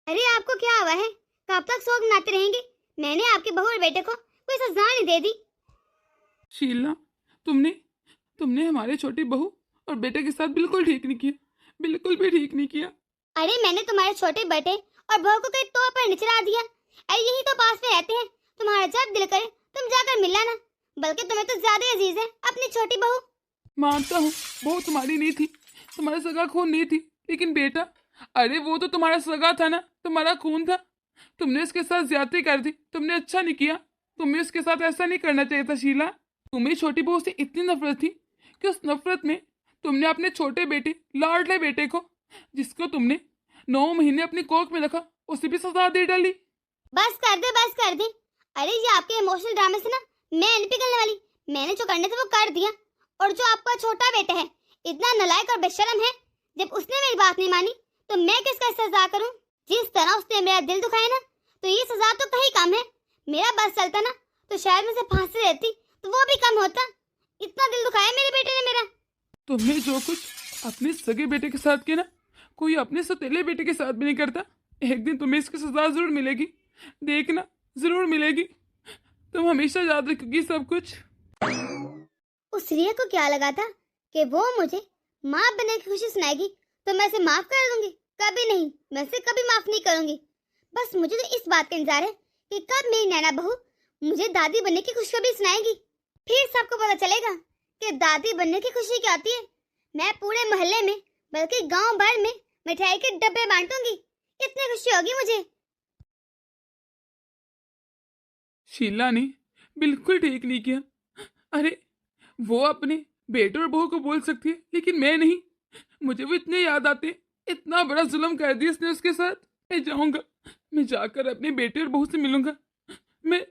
अरे आपको क्या हुआ है? कब तक शोक मनाते रहेंगे? मैंने आपके बहू और बेटे को कोई सजा नहीं दे दी। शीला, तुमने तुमने हमारे छोटी बहू और बेटे के साथ बिल्कुल ठीक नहीं किया, बिल्कुल भी ठीक नहीं किया। अरे मैंने तुम्हारे छोटे बेटे और बहू को कहीं तौर पर निचला दिया? अरे यही तो पास में रहते हैं, तुम्हारा जब दिल करे तुम जाकर मिल लाना। बल्कि तुम्हें तो ज्यादा अजीज है अपनी छोटी बहू। मानता हूँ बहू तुम्हारी नहीं थी, तुम्हारा सगा खून नहीं थी, लेकिन बेटा, अरे वो तो तुम्हारा सगा था ना, तुम्हारा खून था। तुमने उसके साथ ज्यादती कर दी, तुमने अच्छा नहीं किया। तुम्हें उसके साथ ऐसा नहीं करना चाहिए था शीला। तुम्हें छोटी बहू से इतनी नफरत थी कि उस नफरत में तुमने अपने छोटे बेटे, लाडले बेटे को, जिसको तुमने 9 महीने अपनी कोख में रखा, उसे भी सजा दे डाली। बस कर दे, बस कर दे। अरे ये आपके इमोशनल ड्रामे से ना मैं नहीं पिघलने वाली। मैंने जो करने था वो कर दिया। और जो आपका छोटा बेटा है, इतना नालायक और बेशरम है, जब उसने मेरी बात नहीं मानी तो मैं किसका सजा करूं? जिस तरह उसने मेरा दिल दुखाया ना, तो ये सजा तो कहीं कम है। मेरा बस चलता ना तो शायद मुझे फांसी देती तो वो भी कम होता। इतना दिल दुखाया मेरे बेटे ने मेरा। तुमने जो कुछ अपने सगे बेटे के साथ किया ना, कोई अपने सौतेले बेटे के साथ भी नहीं करता। एक दिन तुम्हें इसकी सजा जरूर मिलेगी, देखना, जरूर मिलेगी। तुम हमेशा याद रखोगी सब कुछ। उस रिया को क्या लगा था कि वो मुझे माँ बनने की खुशी सुनाएगी तो मैं इसे माफ कर दूंगी? कभी नहीं, मैं इसे कभी माफ नहीं करूंगी। बस मुझे तो इस बात का इंतजार है कि कब मेरी नैना बहू मुझे दादी बनने की खुशखबरी सुनाएगी। फिर सबको पता चलेगा कि दादी बनने की खुशी क्या होती है। मैं पूरे मोहल्ले में, बल्कि गांव भर में मिठाई के डब्बे बांटूंगी। इतनी खुशी होगी मुझे। शीला ने बिल्कुल ठीक नहीं किया। अरे वो अपने बेटे और बहू को बोल सकती है, लेकिन मैं नहीं। मुझे वो इतने याद आते, इतना बड़ा जुल्म कर दिया उसने उसके साथ। मैं जाऊंगा, मैं जाकर अपने बेटे और बहू से मिलूंगा। मैं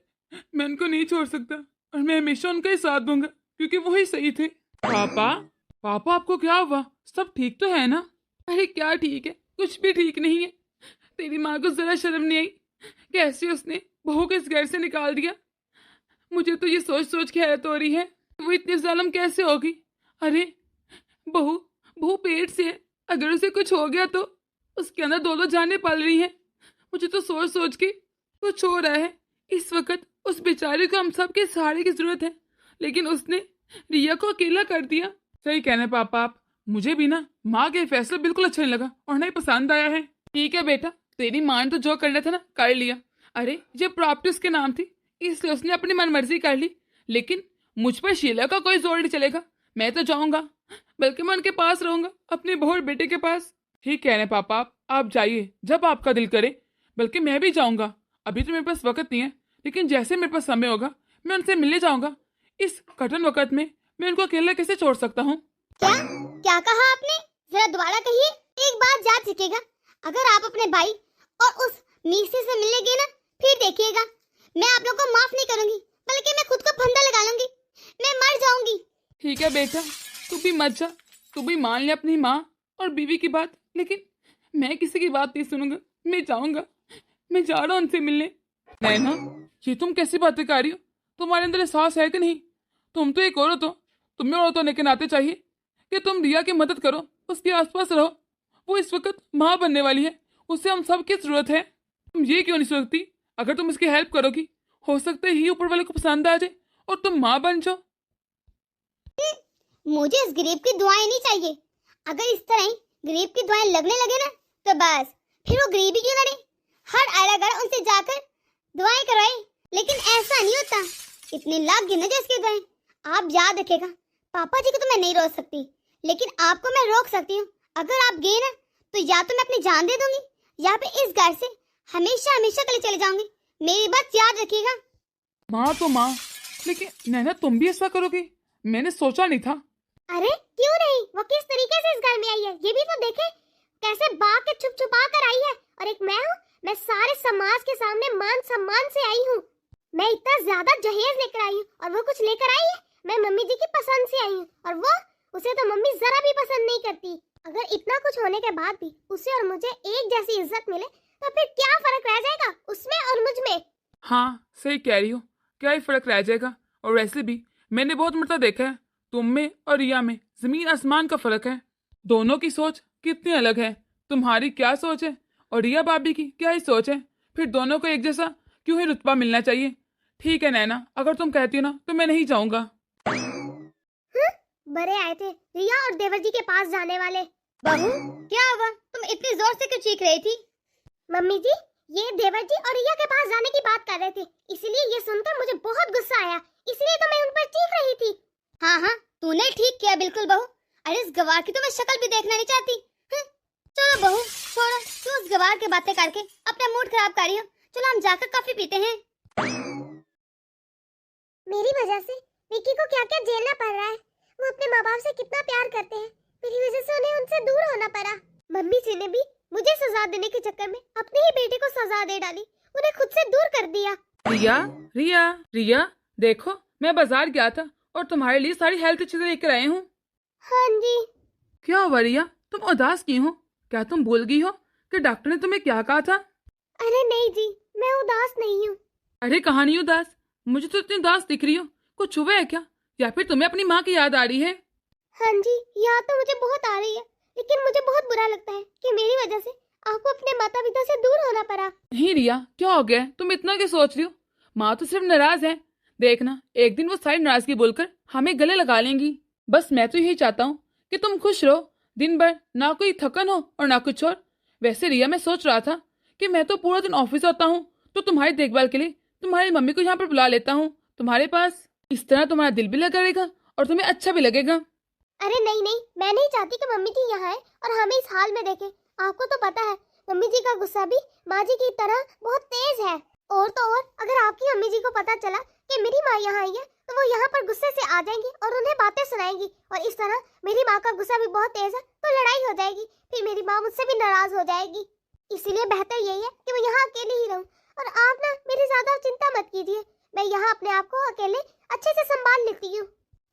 मैं उनको नहीं छोड़ सकता, और मैं हमेशा उनका ही साथ दूंगा, क्योंकि वो ही सही थे। पापा, पापा आपको क्या हुआ? सब ठीक तो है ना? अरे क्या ठीक है, कुछ भी ठीक नहीं है। तेरी माँ को जरा शर्म नहीं आई? कैसे उसने बहू को इस घर से निकाल दिया। मुझे तो ये सोच सोच के हैरत हो रही है, वो इतनी जालिम कैसे होगी। अरे बहू बहू पेट से है, अगर उसे कुछ हो गया तो उसके अंदर 2 जानें पल रही हैं। मुझे तो सोच सोच के कुछ हो रहा है। इस वक्त उस बेचारे को हम सब के सहारे की जरूरत है, लेकिन उसने रिया को अकेला कर दिया। सही कह रहे हैं पापा आप। मुझे भी ना माँ के फैसला बिल्कुल अच्छा नहीं लगा और नहीं पसंद आया है। ठीक है बेटा, तेरी माँ ने तो जो करना था ना कर लिया। अरे ये प्रॉपर्टी उसके नाम थी, इसलिए उसने अपनी मनमर्जी कर ली, लेकिन मुझ पर शीला का कोई जोर नहीं चलेगा। मैं तो जाऊंगा, बल्कि मैं उनके पास रहूंगा, अपने बहू और बेटे के पास। ठीक कह रहे हैं पापा आप जाइए जब आपका दिल करे। बल्कि मैं भी जाऊंगा, अभी तो मेरे पास वक्त नहीं है, लेकिन जैसे मेरे पास समय होगा मैं उनसे मिलने जाऊंगा। इस कठिन वक्त में मैं उनको अकेला कैसे छोड़ सकता हूँ? क्या क्या कहा आपने? जरा दोबारा कहिए। एक बात याद रखिएगा, अगर आप अपने भाई और उस मीसे से मिलने गए ना, फिर देखिएगा मैं आप लोगों को माफ नहीं करूंगी, बल्कि मैं खुद को फंदा लगा लूंगी। मैं मर जाऊंगी। ठीक है बेटा, तू भी मत जा, तू भी मान ले अपनी माँ और बीवी की बात, लेकिन मैं किसी की बात नहीं सुनूंगा। मैं जाऊंगा, मैं जा रहा हूँ उनसे मिलने। नैना, ये तुम कैसी बातें कर रही हो? तुम्हारे अंदर एहसास है कि नहीं? तुम तो एक औरत हो, तुम्हें औरत होने के नाते चाहिए कि तुम रिया की मदद करो, उसके आसपास रहो। वो इस वक्त माँ बनने वाली है, उससे हम सब की जरूरत है। तुम ये क्यों नहीं सोचती, अगर तुम इसकी हेल्प करोगी, हो सकता है ही ऊपर वाले को पसंद आ जाए और तुम माँ बन जाओ। मुझे इस गरीब की दुआएं नहीं चाहिए। अगर इस तरह ही गरीब की दुआएं लगने लगे ना, तो बस फिर वो गरीबी क्यों लड़े, हर आला गड़ा उनसे जाकर दुआएं करवाए। लेकिन ऐसा नहीं होता, इतने लाख गिने जो इसकी दुआएं। आप याद रखेगा, पापा जी को तो मैं नहीं रोक सकती, लेकिन आपको मैं रोक सकती हूँ। अगर आप गए ना, तो या तो मैं अपनी जान दे दूंगी, या फिर इस घर से हमेशा हमेशा के लिए चले जाऊंगी। मेरी बात याद रखिएगा। माँ तो माँ, लेकिन नैना तुम भी ऐसा करोगी? मैंने सोचा नहीं था। अरे क्यों नहीं, वो किस तरीके से इस घर में आई है ये भी तो देखे। कैसे भाग के छुप छुपा कर आई है। और एक मैं हूँ, मैं सारे समाज के सामने मान सम्मान से आई हूँ। मैं इतना ज्यादा जहेज लेकर आई हूँ और वो कुछ लेकर आई है। मैं मम्मी जी की पसंद से आई हूँ, और वो, उसे तो मम्मी जरा भी पसंद नहीं करती। अगर इतना कुछ होने के बाद भी उसे और मुझे एक जैसी इज्जत मिले, तो फिर क्या फर्क रह जाएगा उसमें और मुझ में? हाँ सही कह रही हो, क्या ही फर्क रह जाएगा। और वैसे भी मैंने बहुत मरतबा देखा है, तुम में और रिया में जमीन आसमान का फर्क है। दोनों की सोच कितनी अलग है। तुम्हारी क्या सोच है और रिया भाभी की क्या ही सोच है, फिर दोनों को एक जैसा क्यों ही रुतबा मिलना चाहिए। ठीक है नैना, अगर तुम कहती हो ना तो मैं नहीं जाऊंगा। बड़े आए थे रिया और देवर जी के पास जाने वाले। बहू क्या हुआ, तुम इतनी जोर से क्यों चीख रही थी? मम्मी जी, ये देवर जी और रिया के पास जाने की बात कर रहे थे, इसलिए ये सुनकर मुझे बहुत गुस्सा आया, इसलिए तो मैं उन पर चीख रही थी। हाँ हाँ, तूने ठीक किया बिल्कुल बहू। अरे इस गवार की तो मैं शक्ल भी देखना नहीं चाहती। चलो बहू छोड़ो, तू उस गवार की बातें करके अपना मूड खराब कर रही हो। चलो हम जाकर कॉफी पीते हैं। मेरी वजह से विक्की को क्या क्या झेलना पड़ रहा है। वो अपने माँ बाप से कितना प्यार करते हैं, मेरी वजह से उन्हें उनसे दूर होना पड़ा। मम्मी जी ने भी मुझे सजा देने के चक्कर में अपने ही बेटे को सजा दे डाली, उन्हें खुद से दूर कर दिया। रिया रिया रिया, देखो मैं बाजार गया था और तुम्हारे लिए सारी हेल्थ चीजें लेकर आए हूँ। हाँ जी। क्या हुआ रिया, तुम उदास क्यों हो? क्या तुम भूल गई हो कि डॉक्टर ने तुम्हें क्या कहा था? अरे नहीं जी, मैं उदास नहीं हूँ। अरे कहाँ नहीं उदास, मुझे तो इतनी उदास दिख रही हो। कुछ हुआ है क्या, या फिर तुम्हें अपनी माँ की याद आ रही है? हाँ जी, याद तो मुझे बहुत आ रही है, लेकिन मुझे बहुत बुरा लगता है कि मेरी वजह से आपको अपने माता पिता से दूर होना पड़ा। नहीं रिया, क्या हो गया, तुम इतना क्या सोच रही हो? माँ तो सिर्फ नाराज है, देखना एक दिन वो सारी नाराजगी बोलकर हमें गले लगा लेंगी। बस मैं तो यही चाहता हूँ कि तुम खुश रहो, दिन भर ना कोई थकन हो और ना कुछ और। वैसे रिया, मैं सोच रहा था कि मैं तो पूरा दिन ऑफिस होता हूँ, तो तुम्हारी देखभाल के लिए तुम्हारी मम्मी को यहाँ पर बुला लेता हूँ तुम्हारे पास। इस तरह तुम्हारा दिल भी लगा रहेगा और तुम्हें अच्छा भी लगेगा। अरे नहीं नहीं, मैं नहीं चाहती कि मम्मी जी यहाँ आए और हमें इस हाल में देखें। आपको तो पता है मम्मी जी का गुस्सा भी माँ जी की तरह बहुत तेज है। और तो और अगर आपकी मम्मी जी को पता चला कि मेरी माँ यहाँ आई है तो वो यहाँ पर गुस्से से आ जाएंगी और उन्हें बातें सुनाएंगी, और इस तरह मेरी माँ का गुस्सा भी बहुत तेज है तो लड़ाई हो जाएगी, फिर मेरी माँ मुझसे भी नाराज हो जाएगी। इसीलिए बेहतर यही है कि मैं यहाँ अकेले ही रहूँ, और आप ना मेरी ज्यादा चिंता मत कीजिए, मैं यहाँ अपने आप को अकेले अच्छे से संभाल लेती हूँ।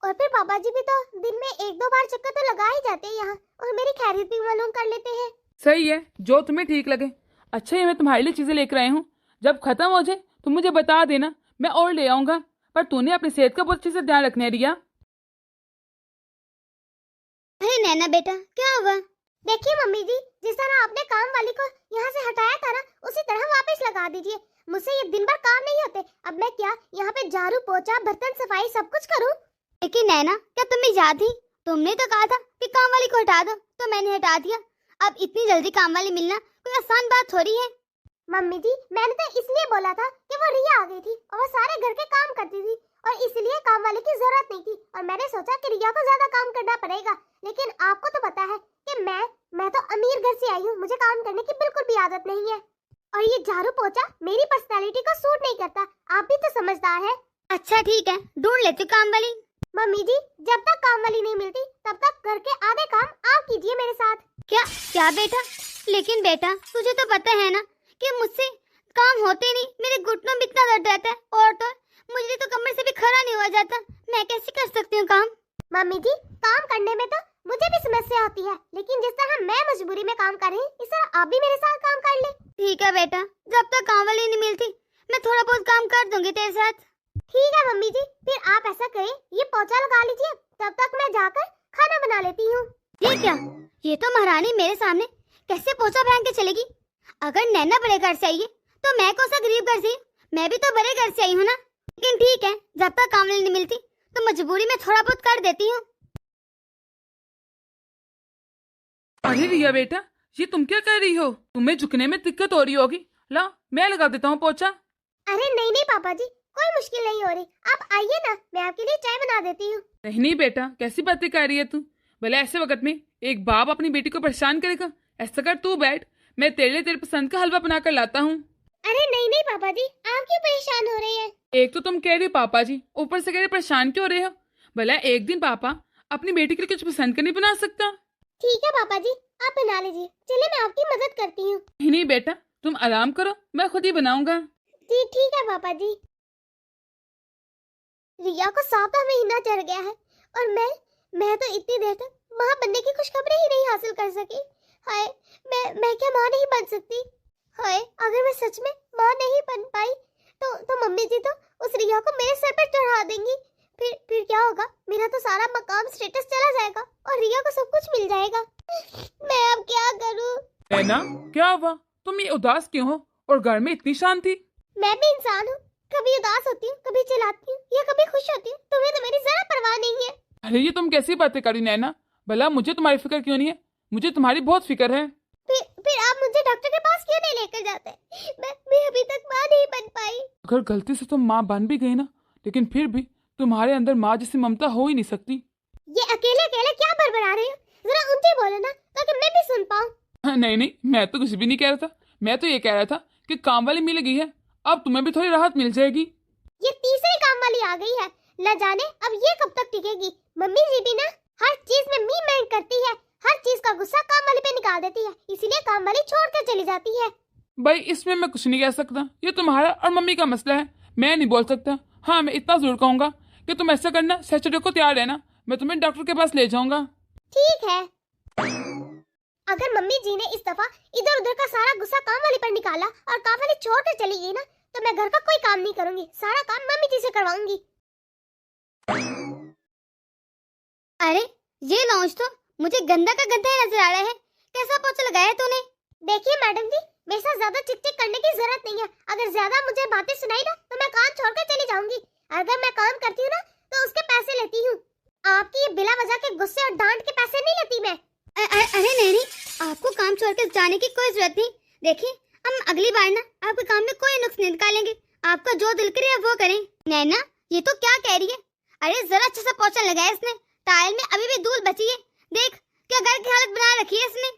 और फिर पापा जी भी तो दिन में 1-2 बार चक्कर तो लगा ही जाते हैं यहाँ, और मेरी खैरियत भी मालूम कर लेते हैं। सही है, जो तुम्हें ठीक लगे। अच्छा ये मैं तुम्हारे लिए चीजें लेकर आई हूँ, जब खत्म हो जाए तो मुझे बता देना, मैं और ले आऊंगा। पर तूने अपनी सेहत का बहुत अच्छे से ध्यान रखना है रिया। अरे नैना बेटा, क्या हुआ? देखिए मम्मी जी, जिस तरह आपने काम वाली को यहाँ से हटाया था ना, उसी तरह वापस लगा दीजिए। मुझसे ये दिन भर काम नहीं होते, अब मैं क्या यहाँ पे झाड़ू पोछा बर्तन सफाई सब कुछ करूँ? लेकिन नैना, क्या तुम्हें याद ही, तुमने तो कहा था कि काम वाली को हटा दो, तो मैंने हटा दिया। अब इतनी जल्दी काम वाली मिलना कोई आसान बात थोड़ी है। मम्मी जी, मैंने तो इसलिए बोला था कि वो रिया आ गई थी और वो सारे घर के काम करती थी, और इसलिए काम वाले की जरूरत नहीं थी, और मैंने सोचा कि रिया को ज्यादा काम करना पड़ेगा। लेकिन आपको तो पता है कि मैं तो अमीर घर से आई हूँ, मुझे काम करने की बिल्कुल भी आदत नहीं है, और ये झाड़ू पोछा मेरी पर्सनालिटी को सूट नहीं करता। आप भी तो समझदार है। अच्छा ठीक है, ढूंढ लेती काम वाली। मम्मी जी, जब तक काम वाली नहीं मिलती तब तक घर के आधे काम आप कीजिए मेरे साथ। क्या क्या बेटा? लेकिन बेटा तुझे तो पता है ना कि मुझसे काम होते नहीं, मेरे घुटनों में इतना दर्द रहता है, और तो मुझे तो कमर से भी खड़ा नहीं हुआ जाता, मैं कैसे कर सकती हूँ काम? मम्मी जी, काम करने में तो मुझे भी समस्या होती है, लेकिन जिस तरह मैं मजबूरी में काम कर रही हूँ, इस तरह आप भी मेरे साथ काम कर ले। ठीक है बेटा, जब तक काम वाली नहीं मिलती मैं थोड़ा बहुत काम कर दूंगी तेरे साथ। ठीक है मम्मी जी, फिर आप ऐसा करें, ये पोछा लगा लीजिए, तब तक मैं जाकर खाना बना लेती हूँ। ये क्या, ये तो महारानी मेरे सामने कैसे पोछा पहन के चलेगी? अगर नैना बड़े घर से आई है तो मैं कौन सा गरीब घर से? मैं भी तो बड़े घर से आई हूँ ना। लेकिन ठीक है, जब तक काम वाली नहीं मिलती तो मजबूरी में थोड़ा बहुत कर देती हूँ। अरे रिया बेटा, ये तुम क्या कर रही हो? तुम्हें झुकने में दिक्कत हो रही होगी, ला मैं लगा देता हूँ पोछा। अरे नहीं नहीं पापा जी, कोई मुश्किल नहीं हो रही, आप आइए ना, मैं आपके लिए चाय बना देती हूँ। नहीं नहीं बेटा, कैसी बातें कर रही है तू? भले ऐसे वक्त में एक बाप अपनी बेटी को परेशान करेगा? ऐसा कर, तू बैठ, मैं तेरे लिए तेरे पसंद का हलवा बना कर लाता हूँ। अरे नहीं नहीं पापा जी, आप क्यों परेशान हो रहे हैं? एक तो तुम कह रही हो पापा जी, ऊपर से कह रहे परेशान क्यों हो रहे हो? भला एक दिन पापा अपनी बेटी के लिए कुछ पसंद कर नहीं बना सकता? ठीक है पापा जी, आप बना लीजिए, चलिए मैं आपकी मदद करती हूँ। नहीं नहीं बेटा, तुम आराम करो, मैं खुद ही बनाऊंगा। जी ठीक है पापा जी। रिया को 7वां महीना चढ़ गया है और मैं तो इतनी देर तक माँ बनने की खुशखबरी ही नहीं हासिल कर सकी। हाय, मैं क्या माँ नहीं बन सकती? हाय, अगर मैं सच में माँ नहीं बन पाई तो मम्मी जी तो उस रिया को मेरे सर पर चढ़ा देंगी। फिर क्या होगा? मेरा तो सारा मकाम स्टेटस चला जाएगा और रिया को सब कुछ मिल जाएगा। मैं अब क्या करूं? नैना, क्या हुआ? तुम ये उदास क्यों हो और घर में इतनी शांति? मैं भी इंसान हूँ, कभी उदास होती हूँ, कभी चिल्लाती हूँ या कभी खुश होती हूँ। तुम्हें तो मेरी जरा परवाह नहीं है। अरे ये तुम कैसी बातें करी नैना? भला मुझे तुम्हारी फिक्र क्यों नहीं है? मुझे तुम्हारी बहुत फिक्र है। फिर आप मुझे डॉक्टर के पास क्यों नहीं लेकर जाते? मैं अभी तक माँ नहीं बन पाई। अगर गलती से तुम माँ बन भी गई ना, लेकिन फिर भी तुम्हारे अंदर माँ जैसी ममता हो ही नहीं सकती। ये अकेले अकेले क्या बड़बड़ा रहे हो? जरा ऊंचे बोलो ना, ताकि मैं भी सुन पाऊँ। नहीं नहीं, मैं तो कुछ भी नहीं कह रहा था। मैं तो ये कह रहा था कि काम वाली मिल गई है, अब तुम्हें भी थोड़ी राहत मिल जाएगी। ये तीसरी काम वाली आ गई है, न जाने अब ये कब तक टिकेगी। मम्मी जी भी ना हर चीज में मी मैंट करती है, हर चीज का गुस्सा काम वाली पे निकाल देती है, इसीलिए काम वाली छोड़ कर चली जाती है। भाई इसमें मैं कुछ नहीं कह सकता, ये तुम्हारा और मम्मी का मसला है, मैं नहीं बोल सकता। हाँ मैं इतना जरूर कहूंगा कि तुम ऐसा करना, सैटरडे को तैयार रहना, मैं तुम्हें डॉक्टर के पास ले जाऊंगा। ठीक है। अगर मम्मी जी ने इस दफा इधर उधर का सारा गुस्सा काम वाली पर निकाला और काम वाली छोड़कर चली गई ना, तो मैं घर का कोई काम नहीं करूंगी, सारा काम मम्मी जी से करवाऊंगी। अरे ये लॉन्च तो मुझे गंदा का गंदा ही नजर आ रहा है। कैसा पोछा लगाया है तूने? देखिए मैडम जी, मेरे साथ ज्यादा चिक चिक करने की जरूरत नहीं है। अगर ज्यादा मुझे बातें सुनाई ना तो मैं काम छोड़कर चली जाऊंगी। अगर मैं काम करती हूँ ना तो उसके पैसे लेती हूँ। आपकी ये बिला वजह के गुस्से और डांट के पैसे नहीं लेती मैं। अरे नहीं, आपको काम छोड़कर जाने की कोई जरूरत नहीं। देखिए हम अगली बार ना आपके काम में कोई नुक्स नहीं निकालेंगे, आपका जो दिल करे वो करें। नैना ये तो क्या कह रही है? अरे जरा अच्छा सा पोछा लगाया इसने, टाइल में अभी भी धूल बची है, देख क्या घर की हालत बना रखी है इसने।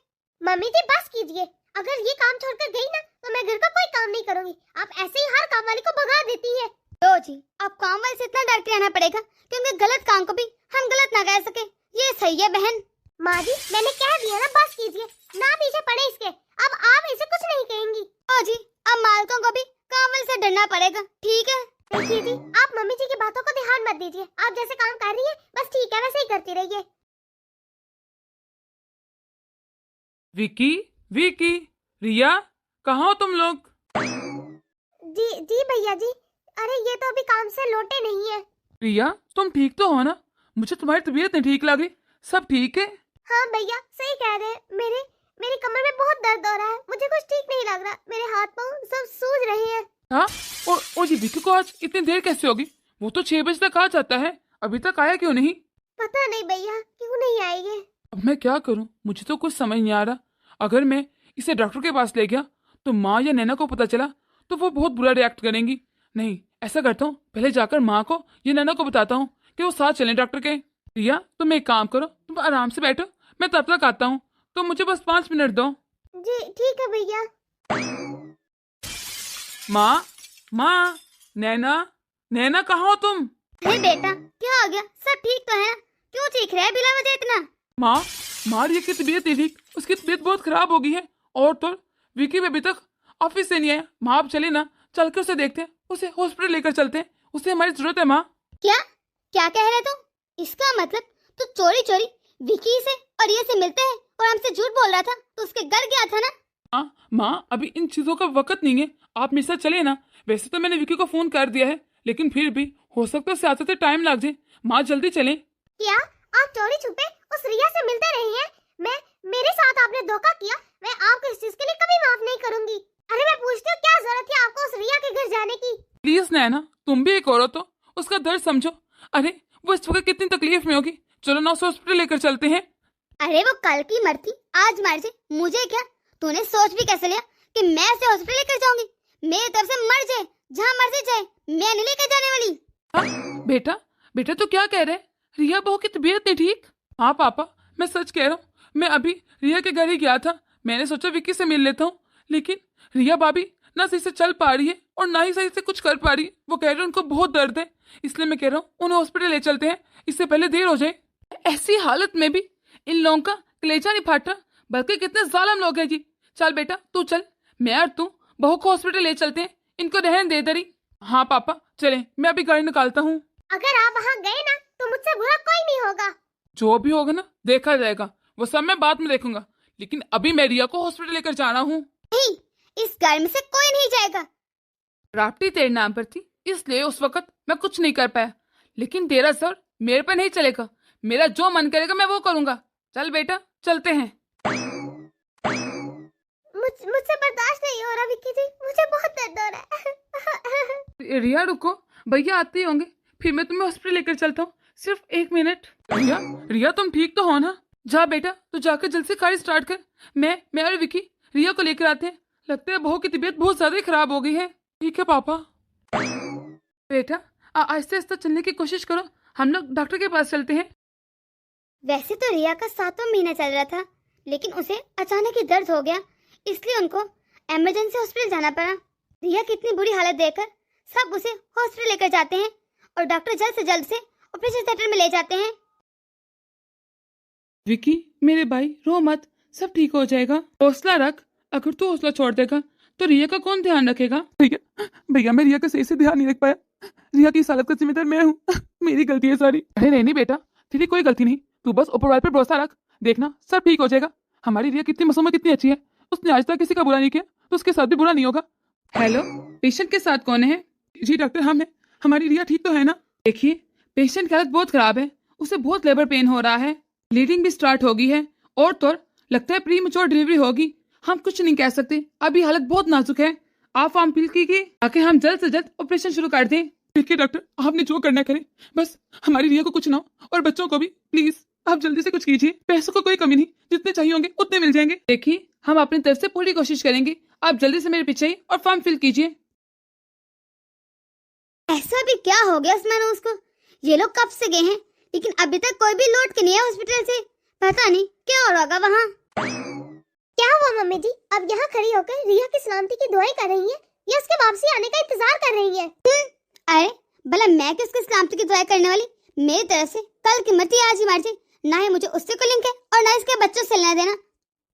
मम्मी जी बस कीजिए, अगर ये काम छोड़कर गई ना तो मैं घर का कोई काम नहीं करूंगी। आप ऐसे ही हर काम वाली को भगा देती है। तो जी आप काम वाले से इतना डर के रहना पड़ेगा कि उनके गलत काम को भी हम गलत ना कह सके, ये सही है बहन। माँ जी मैंने कह दिया ना, बस कीजिए, ना पीछे पड़े इसके, अब आप इसे कुछ नहीं कहेंगी। ओ जी अब मालकों को भी काम वाले से डरना पड़ेगा, ठीक है? देखिए जी आप मम्मी जी की बातों को ध्यान मत दीजिए, आप जैसे काम कर रही है बस ठीक है वैसे ही करती रहिए। विकी, विकी, रिया, कहाँ हो तुम लोग? जी भैया जी, अरे ये तो अभी काम से लौटे नहीं है। रिया तुम ठीक तो हो ना? मुझे तुम्हारी तबीयत नहीं ठीक लगी, सब ठीक है? हाँ भैया सही कह रहे हैं, मेरी कमर में बहुत दर्द हो रहा है, मुझे कुछ ठीक नहीं लग रहा, मेरे हाथ पाँव सब सूज रहे हैं। हाँ और ये विकी को आज इतनी देर कैसे होगी? वो तो 6 बजे तक आ जाता है, अभी तक आया क्यों नहीं? पता नहीं भैया क्यों नहीं आएंगे। अब मैं क्या करूं, मुझे तो कुछ समझ नहीं आ रहा। अगर मैं इसे डॉक्टर के पास ले गया तो माँ या नैना को पता चला तो वो बहुत बुरा रिएक्ट करेंगी। नहीं ऐसा करता हूँ, पहले जाकर माँ को या नैना को बताता हूँ कि वो साथ चलें डॉक्टर के। रिया तुम एक काम करो, तुम आराम से बैठो, मैं तब तक आता हूँ, तो मुझे बस 5 मिनट दो। जी ठीक है भैया। माँ, माँ, नैना, नैना कहाँ हो तुम? अरे बेटा क्या हो गया, सब ठीक तो है? क्यों चीख रहे हैं बिला वजह इतना? माँ रिया की तबीयत नहीं ठीक, उसकी तबीयत बहुत खराब हो गई है, और तो विकी अभी तक ऑफिस से नहीं आया। माँ आप चले ना, चल के उसे देखते हैं, उसे हॉस्पिटल लेकर चलते हैं, उसे हमारी जरूरत है। माँ क्या क्या कह रहे तुम? इसका मतलब तू चोरी चोरी विकी से और ये से मिलते हैं और हमसे झूठ बोल रहा था, तो उसके घर गया था ना? माँ अभी इन चीजों का वक्त नहीं है, आप मेरे साथ चले ना। वैसे तो मैंने विकी को फोन कर दिया है, लेकिन फिर भी हो सकता है आते आते टाइम लग जाए। माँ जल्दी चलें। क्या आप चोरी छुपे उस रिया से मिलते रहे हैं? मेरे साथ आपने धोखा किया, मैं आपको इस चीज के लिए कभी माफ नहीं करूंगी। अरे मैं पूछती हूँ क्या जरूरत है आपको उस रिया के घर जाने की? प्लीज नैना तुम भी एक औरत हो, उसका दर्द समझो। अरे वो इस वक्त कितनी तकलीफ में होगी, चलो ना उसे हॉस्पिटल लेकर चलते हैं। अरे वो कल की मरती आज मर जाए, मुझे क्या? तूने सोच भी कैसे लिया कि मैं उसे हॉस्पिटल लेकर जाऊंगी? मेरी तरफ से मर जाए, जहाँ मर्जी जाए, मैं नहीं लेकर जाने वाली। हाँ बेटा तो क्या कह रहे हैं? रिया बहू की तबीयत नहीं ठीक? हाँ पापा मैं सच कह रहा हूँ, मैं अभी रिया के घर ही गया था, मैंने सोचा विक्की से मिल लेता हूँ, लेकिन रिया भाभी ना सही से चल पा रही है और ना ही सही से कुछ कर पा रही है। वो कह रहे हैं उनको बहुत दर्द है, इसलिए मैं कह रहा हूँ उन्हें हॉस्पिटल ले चलते हैं, इससे पहले देर हो जाए। ऐसी हालत में भी इन लोगों का कलेजा नहीं फाट रहा, बल्कि कितने जालिम लोग हैं जी। चल बेटा तू चल, मैं और तू बहू को हॉस्पिटल ले चलते हैं, इनको रहने दे दरी। हाँ पापा चले, मैं अभी गाड़ी निकालता हूँ। अगर आप वहाँ गए ना तो मुझसे बुरा कोई नहीं होगा। जो भी होगा ना देखा जाएगा, वो सब मैं बाद में देखूंगा, लेकिन अभी मैं रिया को हॉस्पिटल लेकर जाना हूँ। नहीं, इस घर में से कोई नहीं जाएगा। प्रॉपर्टी तेरे नाम पर थी, इसलिए उस वक्त मैं कुछ नहीं कर पाया, लेकिन तेरा सर मेरे पर नहीं चलेगा, मेरा जो मन करेगा मैं वो करूंगा। चल बेटा चलते हैं। मुझसे बर्दाश्त नहीं हो रहा विक्की जी, मुझे बहुत दर्द हो रहा है। रिया रुको, भैया आते ही होंगे, फिर मैं तुम्हें हॉस्पिटल लेकर चलता हूँ। सिर्फ 1 मिनट। रिया, रिया तुम ठीक तो हो ना? जा बेटा, तो जाकर जल्द से गाड़ी स्टार्ट कर। मैं और विकी रिया को लेकर आते हैं। लगता है बहू की तबीयत बहुत ज्यादा ही खराब हो गई है। ठीक है पापा। बेटा आहिस्ते आहिस्ते चलने की कोशिश करो, हम लोग डॉक्टर के पास चलते हैं। वैसे तो रिया का 7वां महीना चल रहा था, लेकिन उसे अचानक ही दर्द हो गया, इसलिए उनको इमरजेंसी हॉस्पिटल जाना पड़ा। रिया की इतनी बुरी हालत देखकर सब उसे हॉस्पिटल लेकर जाते हैं और डॉक्टर जल्द से जल्द से ऑपरेशन थिएटर में ले जाते हैं। विकी मेरे भाई रो मत, सब ठीक हो जाएगा, हौसला रख। अगर तू हौसला छोड़ देगा तो रिया का कौन ध्यान रखेगा? भैया मैं रिया का सही से ध्यान नहीं रख पाया। रिया की इस हालत का जिम्मेदार मैं हूँ। मेरी गलती है सारी। अरे नहीं बेटा, तेरी कोई गलती नहीं, तू बस ऊपर वाले पे भरोसा रख, देखना सब ठीक हो जाएगा। हमारी रिया कितनी मासूम है, कितनी अच्छी है, उसने आज तक किसी का बुरा नहीं किया, तो उसके साथ भी बुरा नहीं होगा। हेलो, पेशेंट के साथ कौन है? जी डॉक्टर हम है। हमारी रिया ठीक तो है ना? देखिए पेशेंट की हालत बहुत खराब है, उसे बहुत लेबर पेन हो रहा है, ब्लीडिंग भी स्टार्ट हो गई है और तो लगता है प्री मैच्योर डिलीवरी होगी। हम कुछ नहीं कह सकते, अभी हालत बहुत नाजुक है। आप फॉर्म फिल कीजिए ताकि हम जल्द से जल्द ऑपरेशन शुरू कर दें। ठीक है डॉक्टर, आपने जो करना करें, बस हमारी रिया को कुछ ना हो और बच्चों को भी प्लीज आप जल्दी से कुछ कीजिए। पैसों को कोई कमी नहीं, जितने चाहिए होंगे उतने मिल जाएंगे। देखिए हम अपनी तरफ से पूरी कोशिश करेंगे, आप जल्दी से मेरे पीछे आइए और फॉर्म फिल कीजिए। ऐसा भी क्या हो गया उस मनोज को? ये लोग कब से गए हैं, लेकिन अभी तक कोई भी लौट के नहीं है हॉस्पिटल से। पता नहीं क्या हो रहा होगा वहाँ। क्या हुआ मम्मी जी, अब यहाँ खड़ी होकर रिया की सलामती की दुआएं कर रही हैं या उसके वापसी आने का इंतजार कर रही हैं? अरे भला मैं किस किस सलामती की दुआएं करने वाली? मेरी तरफ से कल की मर्जी आज ही मर जाए, ना ही मुझे उससे कोई लिंक है और ना इसके बच्चों से लेना देना।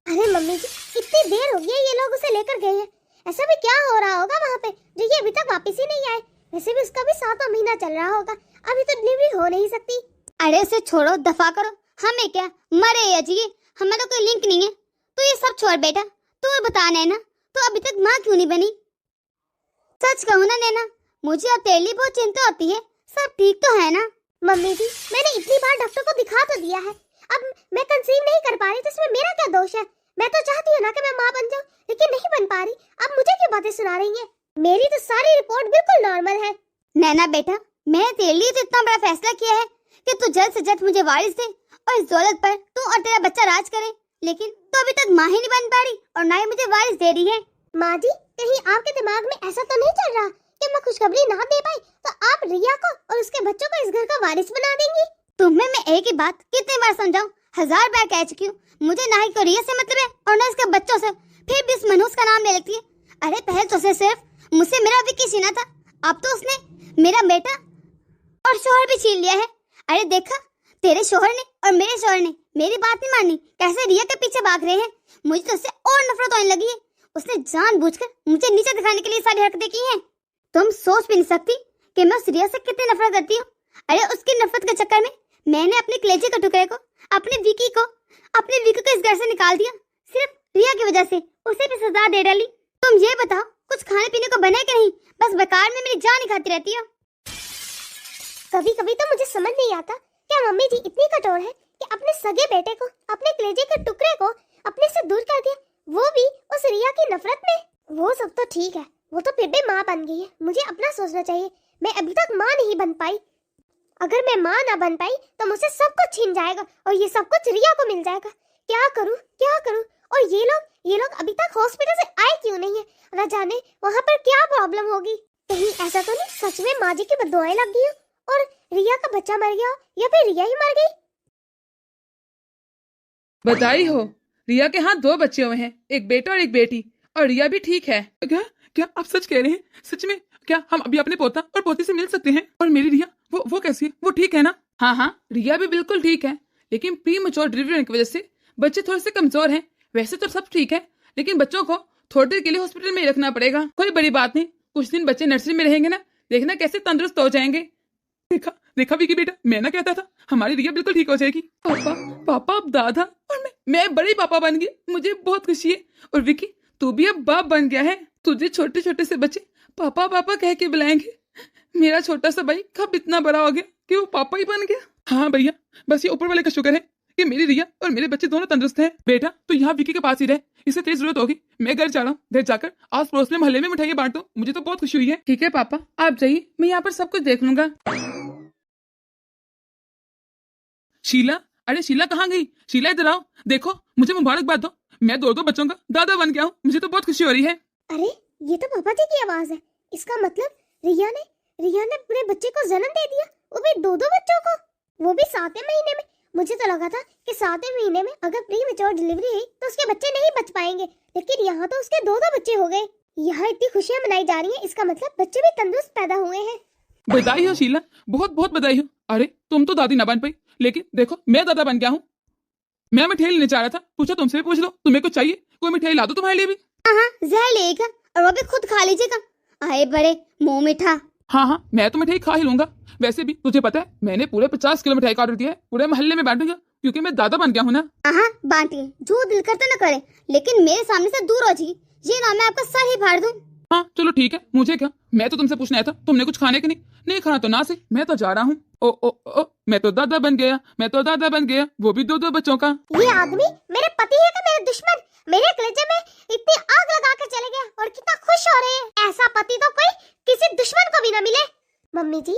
अरे मम्मी जी, इतनी देर हो गई है, ये लोग उसे लेकर गए हैं, ऐसा भी क्या हो रहा होगा वहाँ पे जो ये अभी तक वापस ही नहीं आए? वैसे भी उसका भी 7वां महीना चल रहा होगा, अभी तो डिलीवरी हो नहीं सकती। अरे उसे छोड़ो, दफा करो, हमें क्या, मरे या जिए हमारा कोई लिंक नहीं है। तो ये सब छोड़ बेटा, तू बता नैना, तो अभी तक माँ क्यों नहीं बनी? सच कहूँ ना नैना, मुझे अब तेरे लिए बहुत चिंता होती है। सब ठीक तो है ना? मम्मी जी मैंने इतनी बार डॉक्टर को दिखा तो दिया है, अब मैं कंसीव नहीं कर पा रही तो इसमें मेरा क्या दोष है? मैं तो चाहती हूँ ना कि मैं माँ बन जाऊँ, लेकिन नहीं बन पा रही। अब मुझे क्यों बातें सुना रही है? मेरी तो सारी रिपोर्ट बिल्कुल नॉर्मल है। नैना बेटा, मैंने तेरे लिए तो इतना बड़ा फैसला किया है कि तू जल्द से जल्द मुझे वारिस दे और इस दौलत पर तू और तेरा बच्चा राज करे, लेकिन तो अभी तक माँ ही नहीं बन पा रही और ना ही मुझे वारिस दे रही है। माँ जी कहीं आपके दिमाग में ऐसा तो नहीं चल रहा कि मैं खुशखबरी ना दे पाई तो आप रिया को और उसके बच्चों को इस घर का वारिस बना देंगी? तुम्हें मैं एक ही बात कितनी बार समझाऊं, 1000 बार कह चुकी हूँ, मुझे ना ही को रिया से मतलब है और ना इसके बच्चों से, फिर भी इस मनोज का नाम ले लेती है। अरे पहले तो उसे सिर्फ मुझसे मेरा विक्की छीना था, अब तो उसने मेरा बेटा और शोहर भी छीन लिया है। अरे देखा, तेरे शोहर ने और मेरे शोहर ने मेरी बात नहीं मानी, कैसे रिया के पीछे भाग रहे हैं। मुझे तो उससे और नफरत होने लगी है, उसने जानबूझकर मुझे नीचे दिखाने के लिए सारी हरकतें की हैं। तुम सोच भी नहीं सकती कि मैं उस रिया से कितनी नफरत करती हूँ। अरे उसकी नफरत के चक्कर में मैंने अपने कलेजे के टुकड़े को, अपने विकी को इस घर से निकाल दिया, सिर्फ रिया की वजह से। उसे भी सजा दे डाली। तुम ये बताओ कुछ खाने पीने को बने कि नहीं, बस बेकार में मेरी जान ही खाती रहती हो। कभी कभी तो मुझे समझ नहीं आता क्या मम्मी जी इतनी कठोर है कि अपने सगे बेटे को, अपने कलेजे के टुकड़े को अपने से दूर कर दिया, वो भी उस रिया की नफरत में। वो सब तो ठीक है, वो तो फिर भी माँ बन गई है, मुझे अपना सोचना चाहिए। मैं अभी तक माँ नहीं बन पाई, अगर मैं माँ ना बन पाई तो मुझे सब कुछ छीन जाएगा और ये सब कुछ रिया को मिल जाएगा। क्या करूँ क्या करूँ? और ये लोग अभी तक हॉस्पिटल से आए क्यों नहीं है? न जाने वहाँ पर क्या प्रॉब्लम होगी। कहीं ऐसा तो नहीं सच में माँ जी की बददुआएं लग गई हो और रिया का बच्चा मर गया या फिर रिया ही मर गई? बधाई हो, रिया के हाथ 2 बच्चे हुए हैं, एक बेटा और एक बेटी, और रिया भी ठीक है। क्या क्या आप सच कह रहे हैं? सच में? क्या हम अभी अपने पोता और पोती से मिल सकते हैं? और मेरी रिया वो कैसी है? वो ठीक है ना? हाँ रिया भी बिल्कुल ठीक है, लेकिन प्री मैच्योर डिलीवरी होने की वजह से बच्चे थोड़े से कमजोर हैं। वैसे तो सब ठीक है, लेकिन बच्चों को थोड़ी देर के लिए हॉस्पिटल में ही रखना पड़ेगा। कोई बड़ी बात नहीं, कुछ दिन बच्चे नर्सरी में रहेंगे ना, देखना कैसे तंदुरुस्त हो जाएंगे। देखा विकी बेटा, मैं ना कहता था हमारी रिया बिल्कुल ठीक हो जाएगी। पापा अब दादा और मैं बड़े पापा बन गए, मुझे बहुत खुशी है। और विकी तू भी अब बाप बन गया है, तुझे छोटे छोटे से बच्चे पापा पापा कह के बुलाएंगे। मेरा छोटा सा भाई कब इतना बड़ा हो गया कि वो पापा ही बन गया। हाँ भैया, बस ये ऊपर वाले का शुक्र है, कि मेरी रिया और मेरे बच्चे दोनों तंदुरुस्त हैं। बेटा तू यहाँ विकी के पास ही रह, इसे तेज जरूरत होगी। मैं घर जा रहा हूँ, घर जाकर आस पड़ोस में मोहल्ले में मिठाइयाँ बांट दूं। मुझे तो बहुत खुशी हुई है। ठीक है पापा, आप जाइए, मैं यहाँ पर सब कुछ देख लूंगा। शीला, अरे शीला कहाँ गई? शीला इधर आओ, देखो मुझे मुबारकबाद दो, मैं दो बच्चों का दादा बन गया हूँ। मुझे तो बहुत खुशी हो रही है। अरे ये तो पापा जी की आवाज है। इसका मतलब रिया ने अपने बच्चे को जन्म दे दिया, वो भी दो बच्चों को, वो भी 7वें महीने में। मुझे तो लगा था कि 7वें महीने में अगर प्री मैच्योर डिलीवरी हुई तो उसके बच्चे नहीं बच पाएंगे, लेकिन यहाँ तो उसके दो बच्चे हो गए। यहाँ इतनी खुशियाँ मनाई जा रही हैं, इसका मतलब बच्चे भी तंदुरुस्त पैदा हुए हैं। बधाई हो शीला, बहुत बहुत बधाई हो। अरे तुम तो दादी ना बन पाई, लेकिन देखो मैं दादा बन गया हूँ। मैं मिठाई लेने चाह रहा था, पूछो तुमसे भी पूछ लो, तुम्हें कुछ चाहिए? कोई मिठाई ला दो तुम्हारे लिए भी। हाँ, जहर लेगा और वो भी खुद खा लीजिएगा। आए बड़े मुंह मीठा। हाँ, मैं तो मिठाई खा ही लूंगा। वैसे भी तुझे पता है मैंने पूरे 50 किलो मिठाई का ऑर्डर दिया है, पूरे मोहल्ले में बांटूंगा, क्योंकि मैं दादा बन गया हूँ ना। हाँ बांटिए, जो दिल करता न करे, लेकिन मेरे सामने से दूर हो जाइए, ये ना मैं आपका सर ही फाड़ दूं। हाँ चलो ठीक है, मुझे क्या, मैं तो तुमसे पूछना आया था, तुमने कुछ खाने के नहीं खाना तो ना से, मैं तो जा रहा हूँ। ओ, मैं तो दादा बन गया, मैं तो दादा बन गया, वो भी दो बच्चों का। ये आदमी मेरे पति है का मेरे दुश्मन, मेरे कलेजे में इतनी आग लगा कर चले गया और कितना खुश हो रहे हैं। ऐसा पति तो कोई किसी दुश्मन को भी न मिले। मम्मी जी,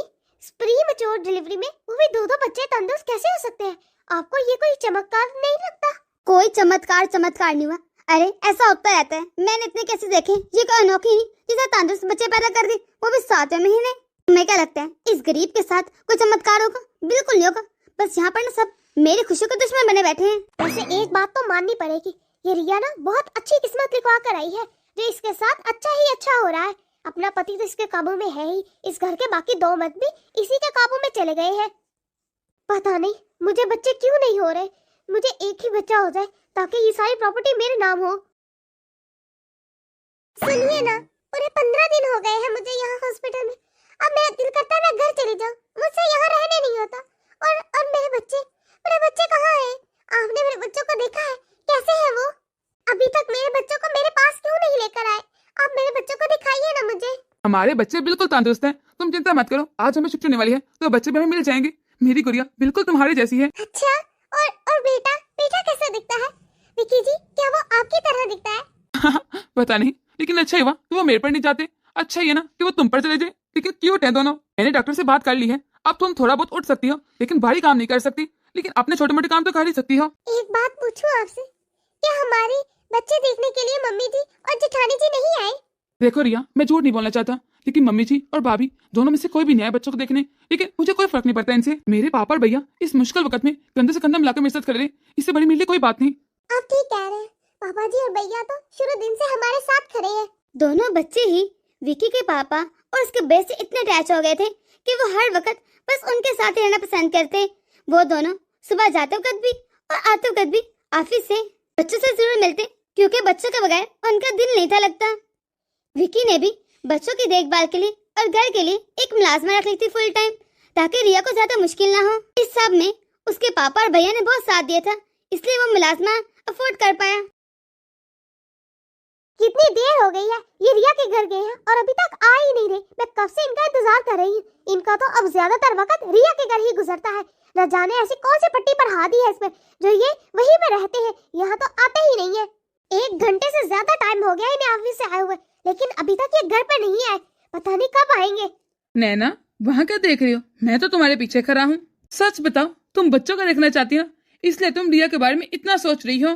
प्री मैच्योर डिलीवरी में वो भी दो बच्चे तंदुरुस्त कैसे हो सकते हैं? आपको ये कोई चमत्कार नहीं लगता? कोई चमत्कार नहीं हुआ। अरे ऐसा होता रहता है, मैंने इतने केसेस देखे, ये कोई अनोखी नहीं जिसे तंदुरुस्त बच्चे पैदा कर दी, वो भी 7वें महीने। तुम्हें क्या लगता है इस गरीब के साथ कोई चमत्कार होगा? बिल्कुल नहीं होगा। बस यहाँ पर ना सब मेरी खुशी के दुश्मन बने बैठे हैं। वैसे एक बात तो माननी पड़ेगी, ये रिया ना बहुत अच्छी किस्मत लिखवा कर आई है, जो इसके साथ अच्छा ही अच्छा हो रहा है। अपना पति तो इसके काबू में है ही, इस घर के बाकी 2 मर्द भी इसी के काबू में चले गए हैं। पता नहीं मुझे बच्चे क्यों नहीं हो रहे। मुझे एक ही बच्चा हो जाए ताकि ये सारी प्रॉपर्टी मेरे नाम हो। सुनिए ना, पूरे 15 दिन हो गए हैं मुझे यहाँ हॉस्पिटल में। अब मेरा दिल करता है मैं घर चली जाऊँ, मुझसे यहाँ रहने नहीं होता। और मेरे बच्चे कहाँ हैं? आपने मेरे बच्चों को देखा है? कैसे है वो? अभी तक मेरे बच्चों को मेरे पास क्यों नहीं लेकर आए? आप मेरे बच्चों को दिखाइए ना मुझे। हमारे बच्चे बिल्कुल तंदुरुस्त हैं, तुम चिंता मत करो। आज हमें छुट्टी होने वाली है तो बच्चे भी हमें मिल जाएंगे। मेरी गुड़िया बिल्कुल तुम्हारी जैसी है। अच्छा, और बेटा कैसा दिखता है? विकी जी, क्या वो आपकी तरह दिखता है? पता नहीं, लेकिन अच्छा ही हुआ कि वो मेरे पर नहीं जाते। अच्छा ही है ना कि वो तुम पर चले जाए, लेकिन क्यूट है दोनों। मैंने डॉक्टर से बात कर ली है, अब तुम थोड़ा बहुत उठ सकती हो, लेकिन भारी काम नहीं कर सकती, लेकिन अपने छोटे मोटे काम तो कर ही सकती हो। एक बात पूछूं आपसे, क्या हमारे बच्चे देखने के लिए मम्मी जी और जेठानी जी नहीं आए? देखो रिया, मैं झूठ नहीं बोलना चाहता, लेकिन मम्मी जी और भाभी दोनों में से कोई भी नहीं आए बच्चों को देखने, लेकिन मुझे कोई फर्क नहीं पड़ता इनसे। मेरे पापा और भैया इस मुश्किल वक्त में कंधे से कंधा मिलाकर मेरे साथ खड़े रहे, इससे बड़ी मेरे लिए कोई बात नहीं। आप ठीक कह रहे हैं, पापा जी और भैया तो शुरू दिन से हमारे साथ खड़े हैं। दोनों बच्चे ही विकी के पापा और उसके बेस से इतने अटैच हो गए थे कि वो हर वक्त बस उनके साथ रहना पसंद करते। वो दोनों सुबह जाते वक्त भी और आते वक्त भी ऑफिस से बच्चों से जरूर मिलते, क्योंकि बच्चों के बगैर उनका दिल नहीं था लगता। विकी ने भी बच्चों की देखभाल के लिए और घर के लिए एक मुलाजमा रख ली थी फुल टाइम, ताकि रिया को ज्यादा मुश्किल ना हो। इस सब में उसके पापा और भैया ने बहुत साथ दिया था, इसलिए वो मुलाजमा अफोर्ड कर पाया। कितनी देर हो गई है, ये रिया के घर गए हैं और अभी तक आ ही नहीं रहे। मैं कब से इनका इंतजार कर रही हूँ। इनका तो अब ज्यादातर वक्त रिया के घर ही गुजरता है। न जाने ऐसी कौन सी पट्टी पर हादी है इसमें जो ये वहीं में रहते हैं, यहाँ तो आते ही नहीं है। 1 घंटे से ज्यादा टाइम हो गया इन्हें ऑफिस से आए हुए, लेकिन अभी तक ये घर पर नहीं आए। पता नहीं कब आएंगे। नैना, वहाँ क्या देख रही हो? मैं तो तुम्हारे पीछे खड़ा हूँ। सच बताओ, तुम बच्चों का देखना चाहती हो, इसलिए तुम रिया के बारे में इतना सोच रही हो?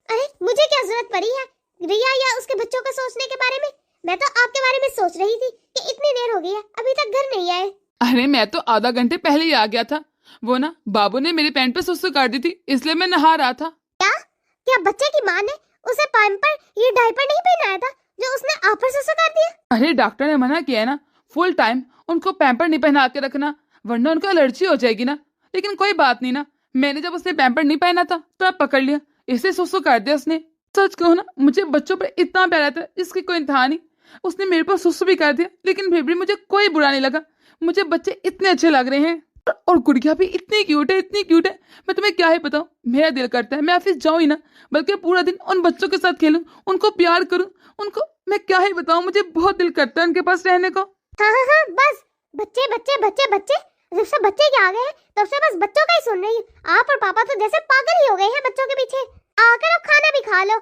अरे मुझे क्या जरूरत पड़ी है रिया या उसके बच्चों को सोचने के बारे में? मैं तो आपके बारे में सोच रही थी कि इतनी देर हो गई है अभी तक घर नहीं आए। अरे मैं तो आधा घंटे पहले ही आ गया था। वो ना बाबू ने मेरे पैंट पे सुसु कर दी थी, इसलिए मैं नहा रहा था। क्या बच्चे की माँ ने उसे पैम्पर ये डायपर नहीं पहनाया था जो उसने आप पर सुसु कर दिया? अरे डॉक्टर ने मना किया है ना फुल टाइम उनको पैम्पर नहीं पहना के रखना, वरना उनको एलर्जी हो जाएगी ना। लेकिन कोई बात नहीं ना, मैंने जब उसने पैम्पर नहीं पहना था तो अब पकड़ लिया, इसलिए सुसु कर दिया उसने। सच कहूँ ना, मुझे बच्चों पर इतना प्यार आता है, इसकी कोई इंतहा नहीं। उसने मेरे पर सुसु भी कर दिया, लेकिन फिर भी मुझे कोई बुरा नहीं लगा। मुझे बच्चे इतने अच्छे लग रहे हैं, और गुड़िया भी इतनी क्यूट है, इतनी क्यूट है। मैं तुम्हें क्या ही बताऊं, मेरा दिल करता है मैं ऑफिस जाऊं ही ना, बल्कि पूरा दिन उन बच्चों के साथ खेलूं, उनको प्यार करूं, उनको मैं क्या ही बताऊं, मुझे बहुत दिल करता है उनके पास रहने को। हाँ, बस बच्चे बच्चे बच्चे बच्चे, जब से बच्चे के आ गए हैं तब से बस बच्चों का ही सुन रही हूँ। आप और पापा तो जैसे पागल ही हो गए हैं बच्चों के पीछे। आकर अब खाना भी खा लो।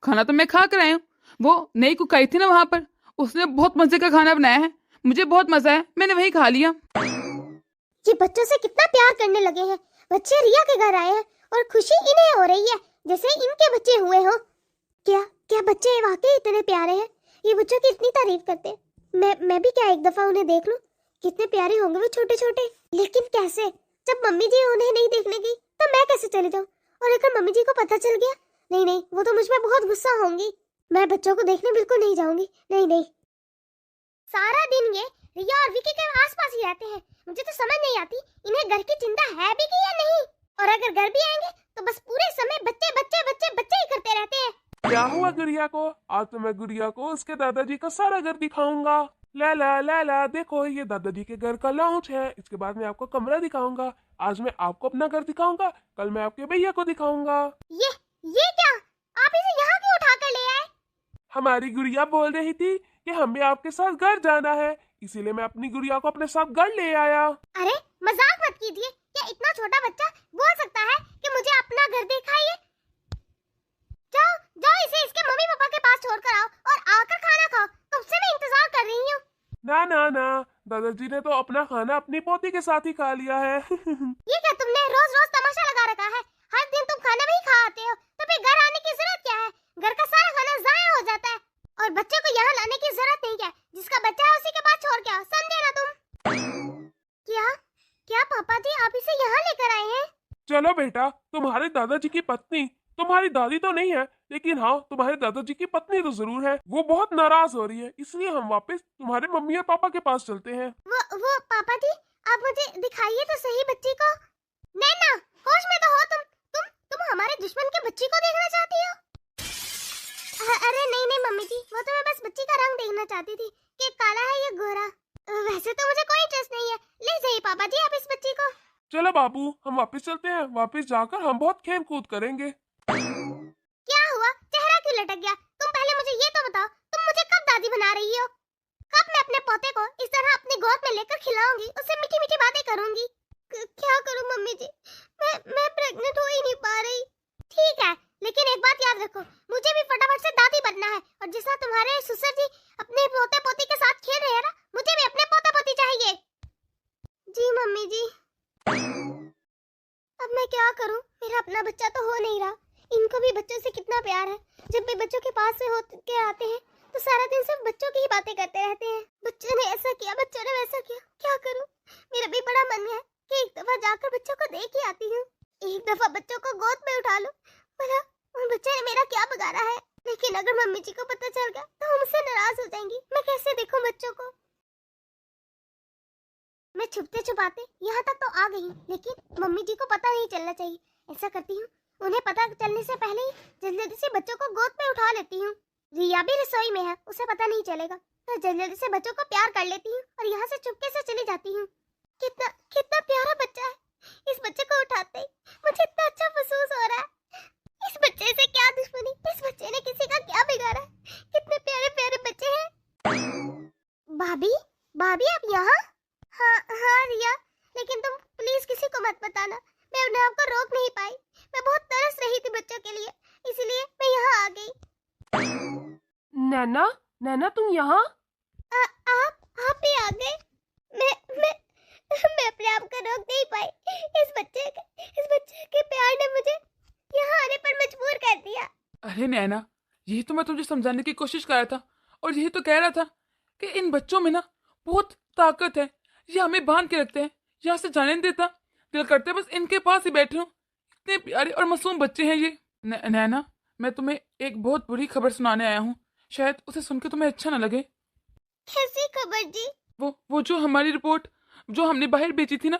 खाना तो मैं खा कर आई हूँ। वो नई कुक आई थी ना वहां पर, उसने बहुत मजे का खाना बनाया है, मुझे बहुत मजा है, मैंने वही खा लिया। ये बच्चों से कितना प्यार करने लगे हैं। बच्चे रिया के घर आए हैं और खुशी इन्हें हो रही है जैसे इनके बच्चे हुए हो। क्या क्या बच्चे वाकई इतने प्यारे हैं। ये बच्चों की इतनी तारीफ करते हैं। मैं भी क्या एक दफा उन्हें देख लूं। कितने प्यारे होंगे वो छोटे छोटे। लेकिन कैसे, जब मम्मी जी उन्हें नहीं देखने गई तो मैं कैसे चले जाऊं? और अगर मम्मी जी को पता चल गया, नहीं नहीं, वो तो मुझ पर बहुत गुस्सा होंगी। मैं बच्चों को देखने बिल्कुल नहीं जाऊंगी। नहीं नहीं। सारा दिन ये रिया और विकी के आसपास ही रहते हैं। मुझे तो समझ नहीं आती इन्हें घर की चिंता है भी कि या नहीं। और अगर घर भी आएंगे तो बस पूरे समय बच्चे बच्चे बच्चे बच्चे ही करते रहते हैं। क्या हुआ गुड़िया को? आज तो मैं गुड़िया को उसके दादाजी का सारा घर दिखाऊंगा। ला देखो, ये दादाजी के घर का लाउंज है। इसके बाद मैं आपको कमरा दिखाऊंगा। आज मैं आपको अपना घर दिखाऊंगा, कल मैं आपके भैया को दिखाऊंगा। ये क्या? आप इसे यहाँ क्यों उठा कर ले आए? हमारी गुड़िया बोल रही थी कि हमें आपके साथ घर जाना है, इसीलिए मैं अपनी गुड़िया को अपने साथ घर ले आया। अरे मजाक मत कीजिए। क्या इतना छोटा बच्चा बोल सकता है कि मुझे अपना घर दिखाइए? जाओ जाओ, इसे इसके मम्मी पापा के पास छोड़कर आओ और आकर खाना खाओ। कब से मैं इंतजार कर रही हूँ। ना, दादाजी ने तो अपना खाना अपनी पोती के साथ ही खा लिया है। ये क्या तुमने रोज रोज तमाशा लगा रखा है? हर दिन तुम खाना वही खा आते हो, तो फिर घर आने की जरूरत क्या है? घर का सारा खाना जाया हो जाता है और बच्चे को यहाँ लाने की जरूरत नहीं है। जिसका बच्चा है उसी के पास छोड़ के आओ, समझे ना तुम? क्या क्या पापा जी, आप इसे यहाँ लेकर आए हैं? चलो बेटा, तुम्हारे दादाजी की पत्नी, तुम्हारी दादी तो नहीं है, लेकिन हाँ तुम्हारे दादाजी की पत्नी तो जरूर है। वो बहुत नाराज हो रही है, इसलिए हम वापस तुम्हारे मम्मी और पापा के पास चलते हैं। वो पापा जी, आप मुझे दिखाइए तो सही बच्ची को। नैना, होश में तो हो तुम हमारे दुश्मन के बच्ची को देखना चाहती हो? अरे नहीं मम्मी जी, वो तो मैं बस बच्ची का रंग देखना चाहती थी कि काला है या गोरा। वैसे तो मुझे कोई इंटरेस्ट नहीं है। ले जाइए पापा जी आप इस बच्ची को। चलो बाबू, हम वापस चलते हैं। वापस जाकर हम बहुत खेल कूद करेंगे। क्या हुआ? चेहरा क्यों लटक गया? तुम पहले मुझे ये तो बताओ, तुम मुझे कब दादी बना रही हो? कब मैं अपने पोते को इस तरह अपनी गोद में लेकर खिलाऊंगी, उससे मीठी मीठी बातें करूंगी? क्या करूं मम्मी जी, मैं प्रेग्नेंट हो ही नहीं पा रही। ठीक है, लेकिन एक बात याद रखो, मुझे भी फटाफट से दादी बनना है। और जिस तरह तुम्हारे ससुर जी अपने पोते पोती के साथ खेल रहे हैं ना, मुझे भी अपने पोते पोती चाहिए। जी मम्मी जी। अब मैं क्या करूं? मेरा अपना बच्चा तो हो नहीं रहा। इनको भी बच्चों से कितना प्यार है। जब भी बच्चों के पास से होते के आते हैं तो सारा दिन सिर्फ बच्चों की ही बातें करते रहते हैं। बच्चों ने ऐसा किया, बच्चों ने वैसा किया। क्या करूं? मेरा भी बड़ा मन है कि एक दफा जाकर बच्चों को देख ही आती हूँ। एक दफा बच्चों को गोद में उठा लूं। भला उन बच्चे ने मेरा क्या बिगाड़ा है? लेकिन अगर मम्मी जी को पता चल गया तो हमसे नाराज हो जाएंगी। मैं कैसे देखूं बच्चों को? मैं छुपते छुपाते यहाँ तक तो आ गई हूँ, लेकिन मम्मी जी को पता नहीं चलना चाहिए। ऐसा करती हूँ, उन्हें पता चलने से पहले ही जल्दी जल्दी से बच्चों को गोद में उठा लेती हूँ। रिया भी रसोई में है, उसे पता नहीं चलेगा, तो जल्दी जल्दी से बच्चों को प्यार कर लेती हूँ और यहाँ से चुपके से चली जाती हूँ। कितना कितना प्यारा बच्चा है। इस बच्चे को उठाते ही मुझे इतना अच्छा महसूस हो रहा है। इस बच्चे से क्या दुश्मनी, इस बच्चे ने किसी का क्या बिगाड़ा है? कितने प्यारे प्यारे बच्चे हैं। भाभी भाभी आप यहाँ? हाँ रिया, लेकिन तुम प्लीज किसी को मत बताना। मैं अपने आप को रोक नहीं पाई। मैं बहुत तरस रही थी बच्चों के लिए, इसलिए मैं यहाँ आ गई। नैना तुम यहाँ? आप भी आ गए? मैं अपने आप को रोक नहीं पाई। इस बच्चे के प्यार ने मुझे यहाँ आने पर मजबूर कर दिया। अरे नैना, यही तो मैं तुझे समझाने की कोशिश कर रहा था और यही तो कह रहा था कि इन बच्चों में ना बहुत ताकत है। ये हमें बांध के रखते हैं, यहाँ से जाने नहीं देता। दिल करते बस इनके पास ही बैठे हूँ। इतने प्यारे और मासूम बच्चे हैं ये। नैना, मैं तुम्हें एक बहुत बुरी खबर सुनाने आया हूँ। शायद उसे सुन के तुम्हें अच्छा ना लगे। कैसी खबर जी? वो जो हमारी रिपोर्ट जो हमने बाहर भेजी थी ना,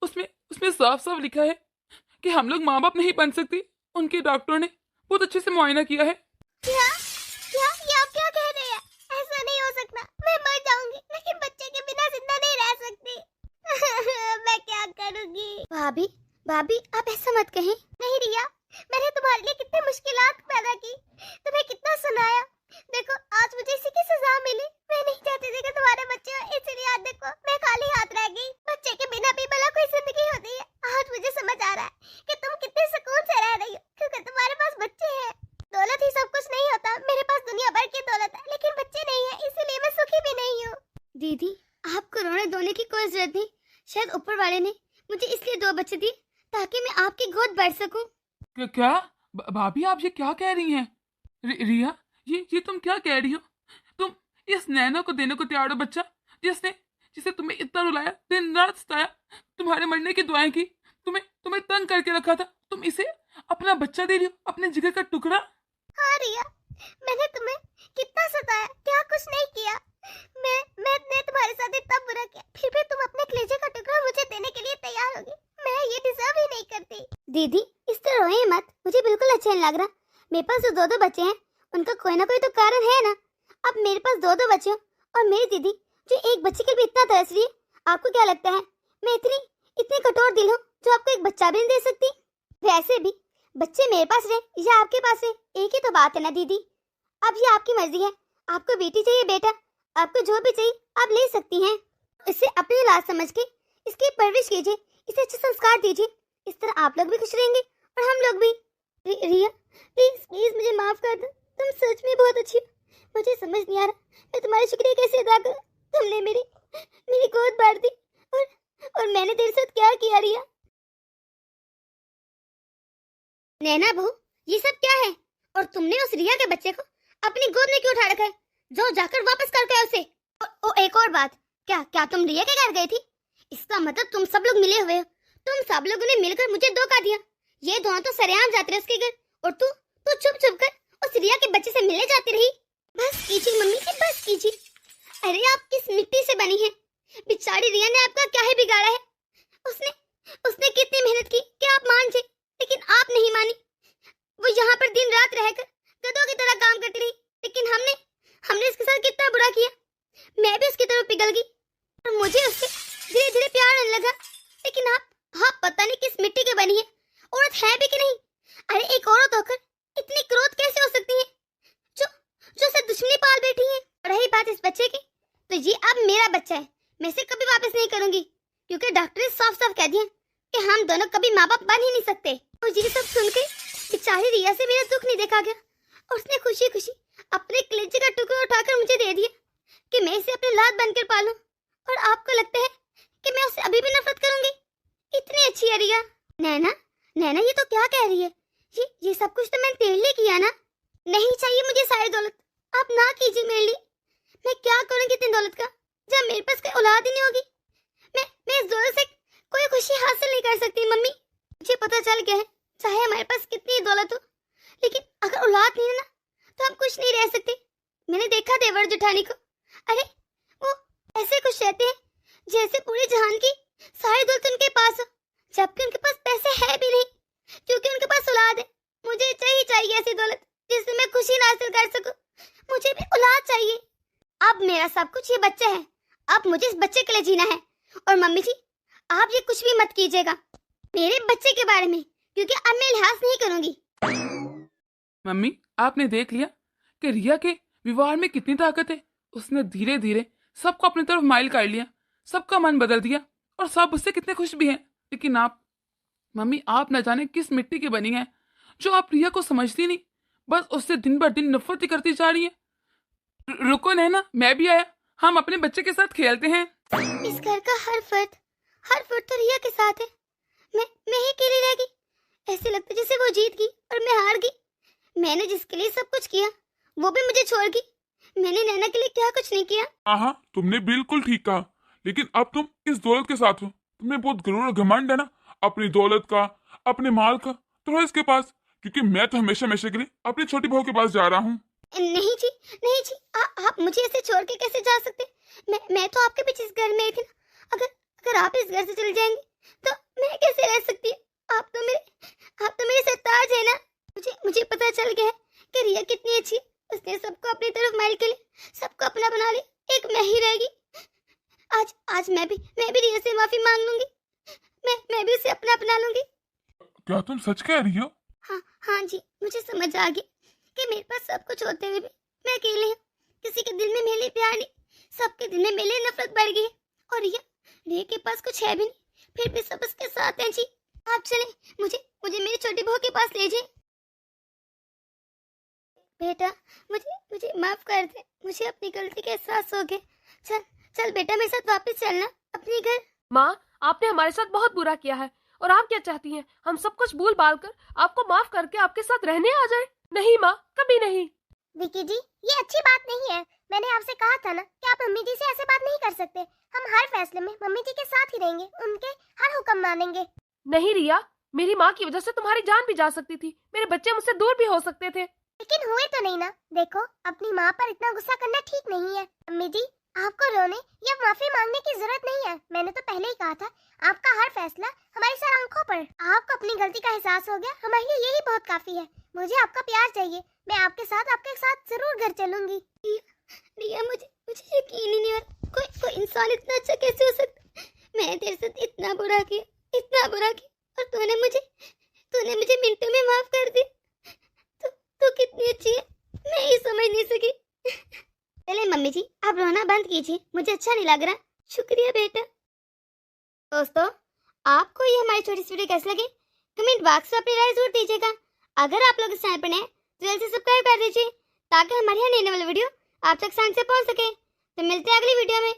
उसमें साफ साफ लिखा है कि हम लोग माँ बाप नहीं बन सकते। उनके डॉक्टरों ने बहुत अच्छे से मुआयना किया है। क्या क्या ये आप क्या कह रहे हैं? ऐसा नहीं हो सकता। मैं मर जाऊंगी, लेकिन बच्चे के बिना जिंदा नहीं रह सकती। मैं क्या करूंगी? भाभी आप ऐसा मत कहें। नहीं रिया, मैंने तुम्हारे लिए कितनी मुश्किलात पैदा की, तुम्हें कितना सुनाया। देखो आज मुझे इसी की सजा मिली। मैं नहीं चाहती थी कि तुम्हारे बच्चे हो, इसलिए आज देखो मैं खाली हाथ रह गई। बच्चे दीदी, आपको रोने धोने की कोई जरूरत नहीं। शायद ऊपर वाले ने मुझे इसलिए 2 बच्चे दिए ताकि मैं आपकी गोद बढ़ सकूं। क्या भाभी आप ये क्या कह रही हैं? रिया, ये तुम क्या कह रही हो? तुम इस नैना को देने को तैयार हो बच्चा, जिसे तुम्हें इतना रुलाया, दिन रात सताया, तुम्हारे मरने की दुआएं की, तुम्हें तंग करके रखा था, तुम इसे अपना बच्चा दे रही हो, अपने जिगर का टुकड़ा। हाँ रिया, मैंने तुम्हें कितना सताया, क्या कुछ नहीं किया। मैं तुम्हारे साथ इतना बुरा किया, फिर भी तुम अपने कलेजे का टुकड़ा मुझे देने के लिए तैयार होगी। मैं ये डिजर्व ही नहीं करती। दीदी, इस तरह रोइए मत, मुझे बिल्कुल अच्छा नहीं लग रहा। मेरे पास जो 2 बच्चे हैं उनका कोई ना कोई तो कारण है ना। अब मेरे पास 2 बच्चे और मेरी दीदी जो एक बच्चे के लिए इतना तरस रही है, आपको क्या लगता है मैं इतनी कठोर दिल हूँ जो आपको एक बच्चा भी नहीं दे सकती? वैसे भी बच्चे मेरे पास रहे या आपके पास रहे, एक ही तो बात है ना दीदी। अब ये आपकी मर्जी है, आपको बेटी चाहिए बेटा, आपको जो भी चाहिए आप ले सकती हैं। इसे अपनी औलाद समझ के इसकी परवरिश कीजिए, इसे अच्छे संस्कार दीजिए। इस तरह आप लोग भी खुश रहेंगे और हम लोग भी। रिया प्लीज प्लीज मुझे माफ कर दो, तुम सच में बहुत अच्छी हो। मुझे समझ नहीं आ रहा मैं तुम्हारा शुक्रिया कैसे अदा करूं। तुमने मेरी गोद भर दी और मैंने तेरे साथ क्या किया रिया? नैना बहू, ये सब क्या है? और तुमने उस रिया के बच्चे को अपनी गोद में क्यों उठा रखा है? जाओ जाकर वापस करके आओ उसे। एक और बात, क्या तुम रिया के घर गई थी? इसका मतलब तुम सब लोग मिले हुए हो। तुम सब लोगों ने मिलकर मुझे धोखा दिया। ये दोनों तो सरेआम जाते रहे उसके घर और तू चुप चुप कर उस रिया के बच्चे से मिलने जाती रही। बस कीजिए मम्मी जी, बस कीजिए। अरे आप किस मिट्टी से बनी है? बेचारी रिया ने आपका क्या ही बिगाड़ा है? उसने कितनी मेहनत की कि आप मान जाए, लेकिन आप नहीं मानी। वो यहाँ पर दिन रात रहकर गधों की तरह काम करती रही, लेकिन हमने इसके साथ कितना बुरा किया। मैं भी उसकी तरफ पिघल गई और मुझे उससे धीरे धीरे प्यार आने लगा। लेकिन आप पता नहीं किस मिट्टी की बनी है, औरत है भी कि नहीं? अरे एक औरत होकर इतनी क्रोध कैसे हो सकती है जो से दुश्मनी पाल बैठी है। रही बात इस बच्चे की, तो ये अब मेरा बच्चा है, मैं इसे कभी वापस नहीं करूंगी, क्योंकि डॉक्टर ने साफ साफ कह दिया कि हम दोनों कभी माँ बाप बन ही नहीं सकते। और ये सब सुनकर बेचारी रिया से मेरा दुख नहीं देखा गया और उसने खुशी खुशी अपने कलेजे का टुकड़ा उठाकर मुझे दे दिया कि मैं इसे अपनी लात बनकर पालूं। और आपको लगता है कि मैं उससे अभी भी नफरत करूंगी? इतनी अच्छी है रिया। नैना ये तो क्या कह रही है? ये सब कुछ तो मैंने तेरे लिए किया ना। नहीं चाहिए मुझे सारी दौलत, आप ना कीजिए मेरे लिए। मैं क्या करूंगी इतनी दौलत का जब मेरे पास कोई औलाद ही नहीं होगी? मैं इस दौलत से कोई खुशी हासिल नहीं कर सकती मम्मी। मुझे पता चल गया है, चाहे हमारे पास कितनी दौलत हो, लेकिन अगर औलाद नहीं है ना तो हम कुछ नहीं रह सकते। मैंने देखा देवर जेठानी को, अरे वो ऐसे खुश रहते हैं जैसे पूरे जहान की सारी दौलत उनके पास हो, जबकि उनके पास पैसे है भी नहीं, क्योंकि उनके पास औलाद है। मुझे चाहिए ऐसी दौलत जिससे मैं खुशी हासिल कर सकूं। मुझे भी औलाद चाहिए। अब मेरा सब कुछ ये बच्चा है, अब मुझे इस बच्चे के लिए जीना है। और मम्मी जी, आप ये कुछ भी मत कीजिएगा मेरे बच्चे के बारे में, क्योंकि अब मैं लिहाज नहीं करूंगी। मम्मी, आपने देख लिया कि रिया के व्यवहार में कितनी ताकत है। उसने धीरे धीरे सबको अपनी तरफ माइल कर लिया, सबका मन बदल दिया और सब उससे कितने खुश भी हैं। लेकिन आप मम्मी, आप न जाने किस मिट्टी की बनी है जो आप रिया को समझती नहीं, बस उससे दिन ब दिन नफरत ही करती जा रही है। रुको नैना, मैं भी आया, हम अपने बच्चे के साथ खेलते हैं। इस घर का हर फर्द तो रिया के साथ है। मैं ही अकेली रह गई। ऐसे लगता जैसे वो जीत गई और मैं हार गई। मैंने जिसके लिए सब कुछ किया वो भी मुझे छोड़ गई। मैंने नैना के लिए क्या कुछ नहीं किया। हाँ, तुमने बिल्कुल ठीक कहा, लेकिन अब तुम इस दौलत के साथ हो। तुम्हें बहुत गरूर और घमंड है ना अपनी दौलत का, अपने माल का। तो रहो इसके पास, क्योंकि मैं तो हमेशा के लिए अपनी छोटी बहू के पास जा रहा हूँ। नहीं जी, आप मुझे ऐसे छोड़ के कैसे जा सकते? मैं तो आपके पीछे इस घर में ही थी ना। अगर आप इस घर से चले जाएंगे तो मैं कैसे रह सकती? आप तो मेरे सरताज है ना। मुझे पता चल गया है कि रिया कितनी अच्छी है। उसने सबको अपनी तरफ माइल के लिए सबको अपना बना लिया, एक मैं ही रहेगी। आज मैं भी रिया से माफी मांग लूंगी। मैं भी उसे अपना लूंगी। क्या तुम सच कह रही हो? हाँ जी, मुझे समझ आ गया कि मेरे पास सब कुछ होते हुए भी मैं अकेली हूँ। किसी के दिल में मेरे लिए प्यार नहीं, सबके दिल में मेरे लिए नफरत बढ़ गई है। और रिया के पास कुछ है भी नहीं, फिर भी सब उसके साथ हैं जी। आप चलें, मुझे मेरी छोटी बहू के पास ले जाइए। बेटा, मुझे माफ कर दे, मुझे अपनी गलती का एहसास हो गया। चल चल बेटा मेरे साथ वापस चलना अपने घर। माँ, आपने हमारे साथ बहुत बुरा किया है और आप क्या चाहती हैं? हम सब कुछ भूल भाल कर आपको माफ करके आपके साथ रहने आ जाए? नहीं माँ, कभी नहीं। विकी जी, ये अच्छी बात नहीं है। मैंने आपसे कहा था ना कि आप मम्मी जी से ऐसे बात नहीं कर सकते। हम हर फैसले में मम्मी जी के साथ ही रहेंगे, उनके हर हुक्म मानेंगे। नहीं रिया, मेरी माँ की वजह से तुम्हारी जान भी जा सकती थी, मेरे बच्चे मुझसे दूर भी हो सकते थे। लेकिन हुए तो नहीं ना। देखो, अपनी माँ पर इतना गुस्सा करना ठीक नहीं है। मम्मी जी, आपको रोने या माफी मांगने की जरूरत नहीं है। मैंने तो पहले ही कहा था, आपका हर फैसला हमारी सर आंखों पर। आपको अपनी गलती का एहसास हो गया, हमारे लिए यही बहुत काफी है। मुझे आपका प्यार चाहिए। मैं आपके साथ जरूर घर चलूंगी। रिया, मुझे यकीन ही नहीं हो रहा, कोई इंसान इतना अच्छा कैसे हो सकता। मैं तेरे साथ इतना बुरा किया और तूने मुझे मिनटों में माफ कर दी। तू कितनी अच्छी है, मैं ये समझ नहीं सकी। चले मम्मी जी, आप रोना बंद कीजिए, मुझे अच्छा नहीं लग रहा। शुक्रिया बेटा। दोस्तों, आपको ये हमारी छोटी सी वीडियो कैसी लगी कमेंट बॉक्स में अपनी राय जरूर दीजिएगा। अगर आप लोग इस चैनल पर नए तो जल्दी से सब्सक्राइब कर दीजिए ताकि हमारी हर नई वीडियो आप तक आसानी से पहुंच सके। तो मिलते हैं अगली वीडियो में।